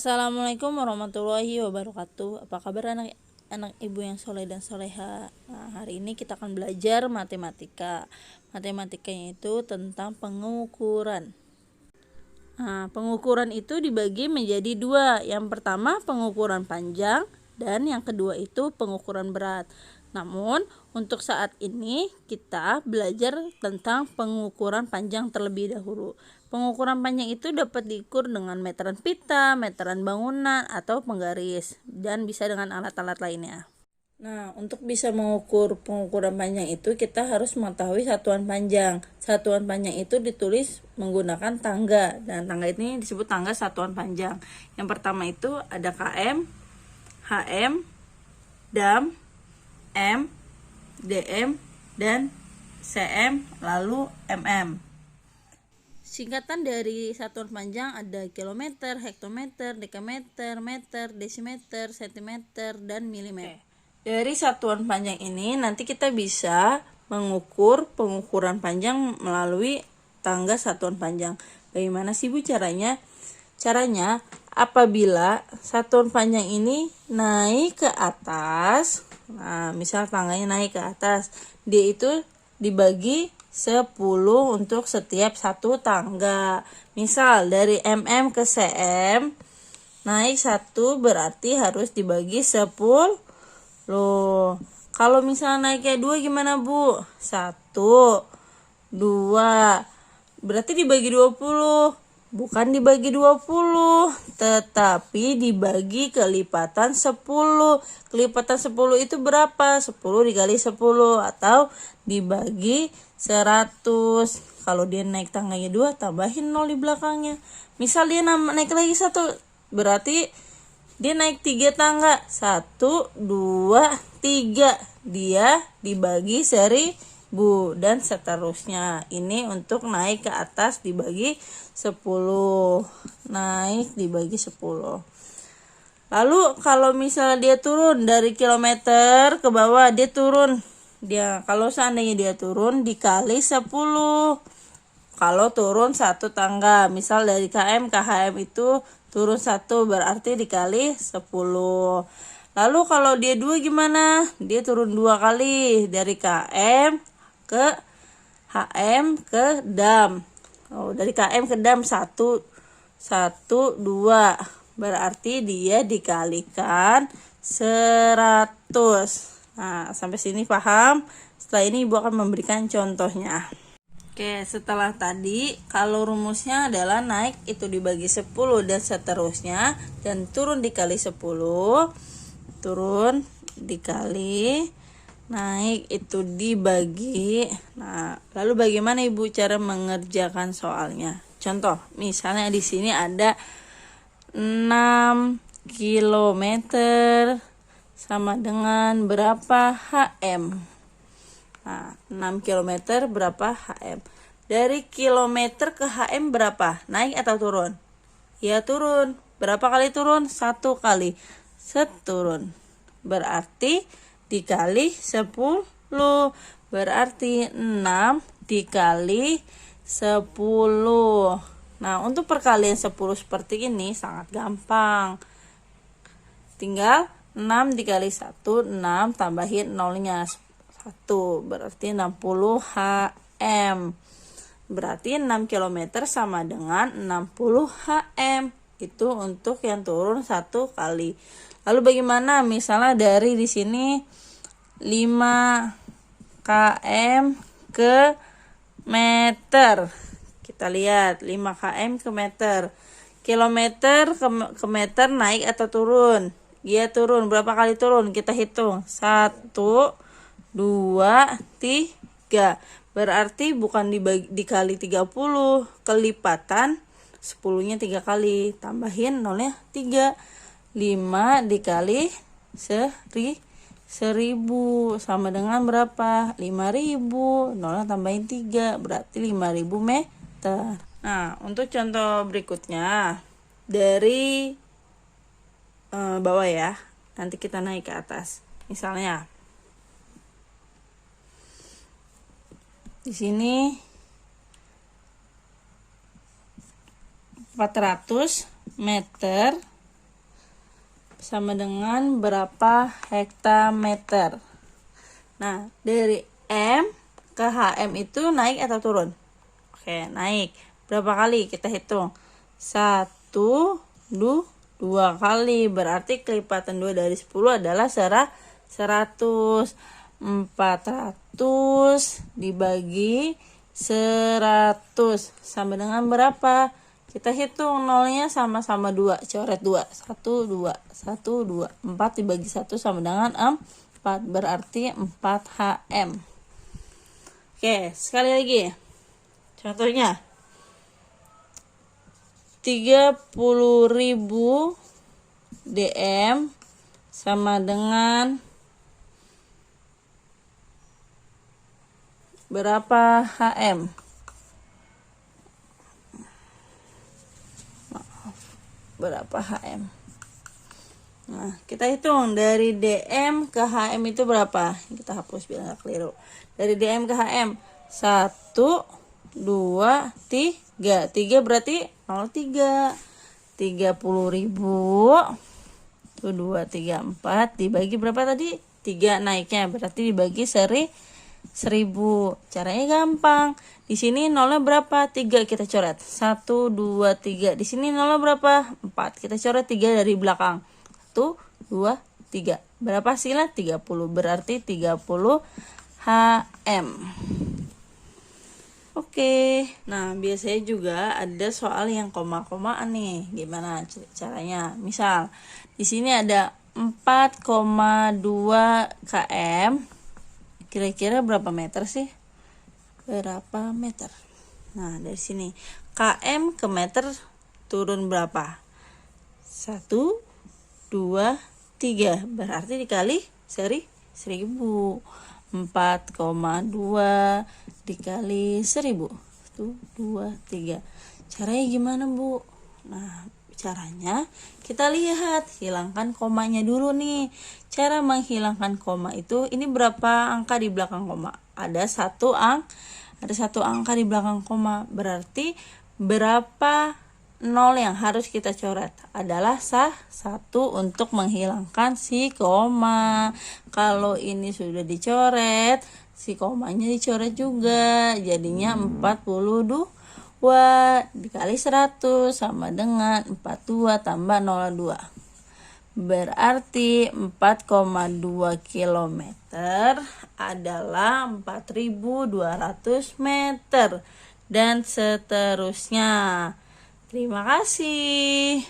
Assalamualaikum warahmatullahi wabarakatuh. Apa kabar anak ibu yang soleh dan soleha? Nah, hari ini kita akan belajar matematika. Matematikanya itu tentang pengukuran. Nah, pengukuran itu dibagi menjadi dua. Yang pertama pengukuran panjang dan yang kedua itu pengukuran berat. Namun untuk saat ini kita belajar tentang pengukuran panjang terlebih dahulu. Pengukuran panjang itu dapat diukur dengan meteran pita, meteran bangunan, atau penggaris, dan bisa dengan alat-alat lainnya. Nah, untuk bisa mengukur pengukuran panjang itu kita harus mengetahui satuan panjang. Satuan panjang itu ditulis menggunakan tangga, dan tangga ini disebut tangga satuan panjang. Yang pertama itu ada km, hm, dam, m, dm, dan cm, lalu mm. Singkatan dari satuan panjang ada kilometer, hektometer, dekameter, meter, desimeter, sentimeter, dan milimeter. Dari satuan panjang ini nanti kita bisa mengukur pengukuran panjang melalui tangga satuan panjang. Bagaimana sih Bu caranya? Caranya apabila satuan panjang ini naik ke atas, nah misal tangganya naik ke atas, dia itu dibagi 10 untuk setiap satu tangga. Misal dari mm ke cm naik 1 berarti harus dibagi 10. Loh, kalau misalnya naiknya 2 gimana Bu? 1, 2, berarti dibagi 20. Bukan dibagi 20, tetapi dibagi kelipatan 10. Kelipatan 10 itu berapa? 10 dikali 10 atau dibagi 100. Kalau dia naik tangganya 2, tambahin 0 di belakangnya. Misal dia naik lagi 1, berarti dia naik 3 tangga. 1, 2, 3. Dia dibagi 1000 dan seterusnya. Ini untuk naik ke atas dibagi 10. Naik dibagi 10. Lalu kalau misalnya dia turun dari kilometer ke bawah, dia turun. Kalau seandainya dia turun dikali 10. Kalau turun 1 tangga, misal dari km ke hm itu turun 1 berarti dikali 10. Lalu kalau dia 2 gimana? Dia turun 2 kali dari km ke hm ke dam. Dari km ke dam 1, 2. Berarti dia dikalikan 100. Nah, sampai sini paham? Setelah ini Ibu akan memberikan contohnya. Oke, setelah tadi kalau rumusnya adalah naik itu dibagi 10 dan seterusnya, dan turun dikali 10, turun dikali, naik itu dibagi. Nah, lalu bagaimana Ibu cara mengerjakan soalnya? Contoh, misalnya di sini ada 6 km sama dengan berapa hm? Nah, 6 km berapa hm? Dari kilometer ke hm berapa? Naik atau turun? Ya turun. Berapa kali turun? 1 kali. Seturun. Berarti dikali 10. Berarti 6 dikali 10. Nah, untuk perkalian 10 seperti ini sangat gampang. Tinggal 6 dikali 1, 6 tambahin nolnya 1, berarti 60 hm. Berarti 6 km sama dengan 60 hm. Itu untuk yang turun 1 kali. Lalu bagaimana misalnya dari di sini 5 km ke meter. Kita lihat 5 km ke meter. Kilometer ke meter naik atau turun? Dia turun. Berapa kali turun? Kita hitung. 1, 2, 3. Berarti bukan dikali 30, kelipatan 10-nya 3 kali, tambahin nolnya 3. 5 dikali 1000 sama dengan berapa? 5000. Nolnya tambahin 3, berarti 5000 meter. Nah, untuk contoh berikutnya dari bawah ya. Nanti kita naik ke atas. Misalnya di sini 400 meter sama dengan berapa hektameter. Nah, dari M ke HM itu naik atau turun? Oke, naik. Berapa kali? Kita hitung. 1, 2 kali. Berarti kelipatan 2 dari 10 adalah 100. 400 dibagi 100 sama dengan berapa? Kita hitung nolnya sama-sama 2, coret 2. 1, 2, 1, 2. 4 dibagi 1 sama dengan 4, berarti 4 HM. Oke, sekali lagi. Contohnya 30.000 DM sama dengan berapa HM? Berapa HM? Nah, kita hitung dari DM ke HM itu berapa? Kita hapus biar nggak keliru. Dari DM ke HM 1, 2, 3. 3 berarti 0,3. 30.000 tuh 2, 3, 4 dibagi berapa tadi? 3 naiknya, berarti dibagi 1000. Caranya gampang. Di sini nolnya berapa? 3, kita coret. 1, 2, 3. Di sini nolnya berapa? 4. Kita coret 3 dari belakang. 1, 2, 3. Berapa hasilnya? 30. Berarti 30 HM. Oke. Nah, biasanya juga ada soal yang koma-komaan nih. Gimana caranya? Misal, di sini ada 4,2 km. Kira-kira berapa meter sih? Berapa meter? Nah, dari sini km ke meter turun berapa? 1, 2, 3. Berarti dikali 1000. 4,2 dikali 1000. 1, 2, 3. Caranya gimana, Bu? Nah, caranya kita lihat, hilangkan komanya dulu nih. Cara menghilangkan koma itu, ini berapa angka di belakang koma? Ada satu angka di belakang koma. Berarti berapa nol yang harus kita coret? Adalah 1 untuk menghilangkan si koma. Kalau ini sudah dicoret, si komanya dicoret juga. Jadinya 42 dikali 100 sama dengan 42 tambah 02. Berarti 4,2 km adalah 4.200 meter. Dan seterusnya. Terima kasih.